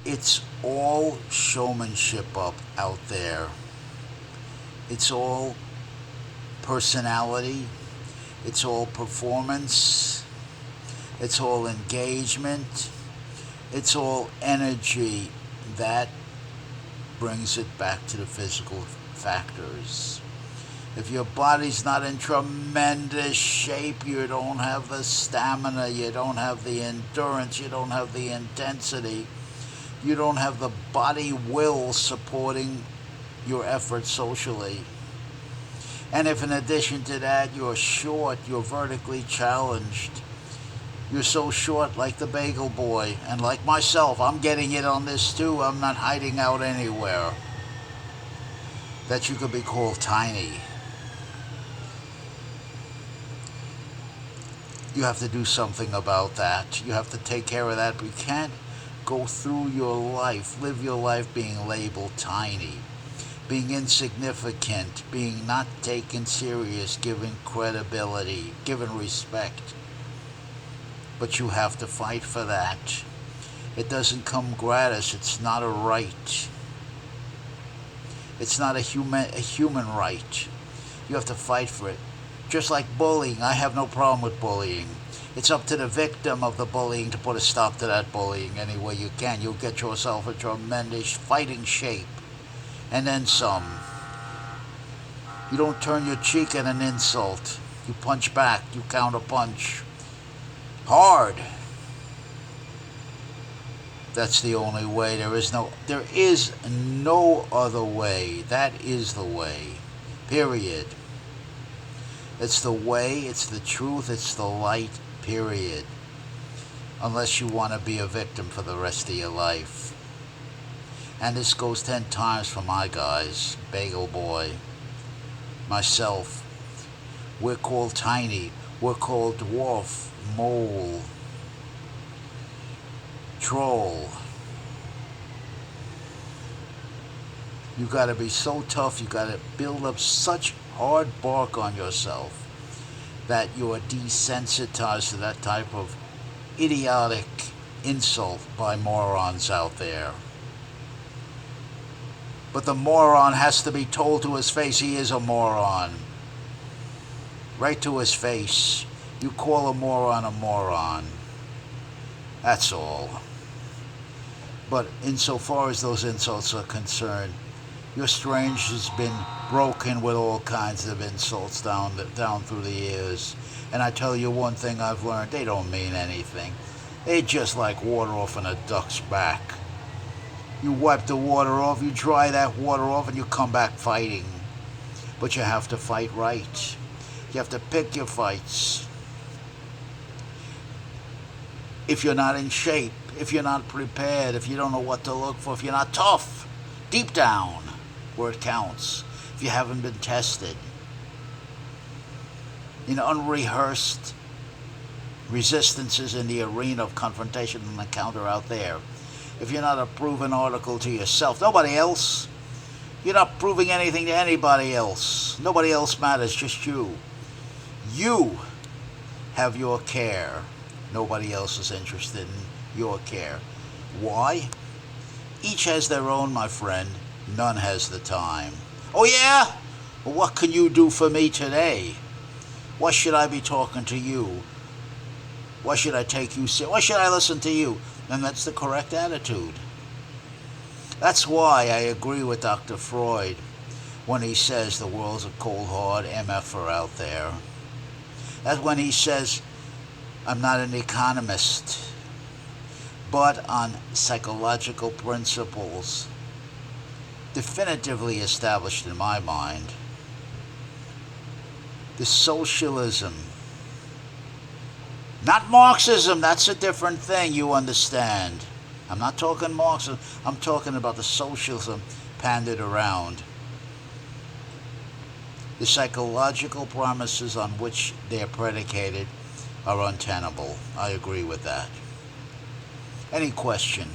It's all showmanship up out there. It's all personality. It's all performance. It's all engagement. It's all energy that brings it back to the physical factors. If your body's not in tremendous shape, you don't have the stamina, you don't have the endurance, you don't have the intensity, you don't have the body will supporting your efforts socially. And if in addition to that you're short, you're vertically challenged, you're so short like the bagel boy, and like myself, I'm getting it on this too, I'm not hiding out anywhere, that you could be called tiny. You have to do something about that. You have to take care of that. But you can't go through your life, live your life being labeled tiny, being insignificant, being not taken serious, given credibility, given respect. But you have to fight for that. It doesn't come gratis. It's not a right. It's not a human right. You have to fight for it. Just like bullying, I have no problem with bullying. It's up to the victim of the bullying to put a stop to that bullying any way you can. You'll get yourself a tremendous fighting shape. And then some. You don't turn your cheek at an insult. You punch back. You counter punch. Hard. That's the only way. There is no other way. That is the way. Period. It's the way, it's the truth, it's the light, period. Unless you want to be a victim for the rest of your life. And this goes 10 times for my guys, Bagel Boy, myself. We're called tiny. We're called dwarf, mole, troll. You gotta be so tough, you gotta build up such hard bark on yourself that you are desensitized to that type of idiotic insult by morons out there. But the moron has to be told to his face he is a moron. Right to his face. You call a moron a moron. That's all. But insofar as those insults are concerned, your strange has been broken with all kinds of insults down through the years. And I tell you one thing I've learned, they don't mean anything. They just like water off in a duck's back. You wipe the water off, you dry that water off, and you come back fighting. But you have to fight right. You have to pick your fights. If you're not in shape, if you're not prepared, if you don't know what to look for, if you're not tough, deep down, where it counts, if you haven't been tested in unrehearsed resistances in the arena of confrontation and encounter out there, if you're not a proven article to yourself, nobody else, you're not proving anything to anybody else. Nobody else matters, just you. You have your care. Nobody else is interested in your care. Why? Each has their own, my friend. None has the time. Oh, yeah? Well, what can you do for me today? Why should I be talking to you? Why should I take you seriously? Why should I listen to you? And that's the correct attitude. That's why I agree with Dr. Freud when he says the world's a cold, hard MFer out there. That's when he says, I'm not an economist, but on psychological principles definitively established in my mind. The socialism, not Marxism, that's a different thing, you understand. I'm not talking Marxism, I'm talking about the socialism pandered around. The psychological promises on which they are predicated are untenable. I agree with that. Any question?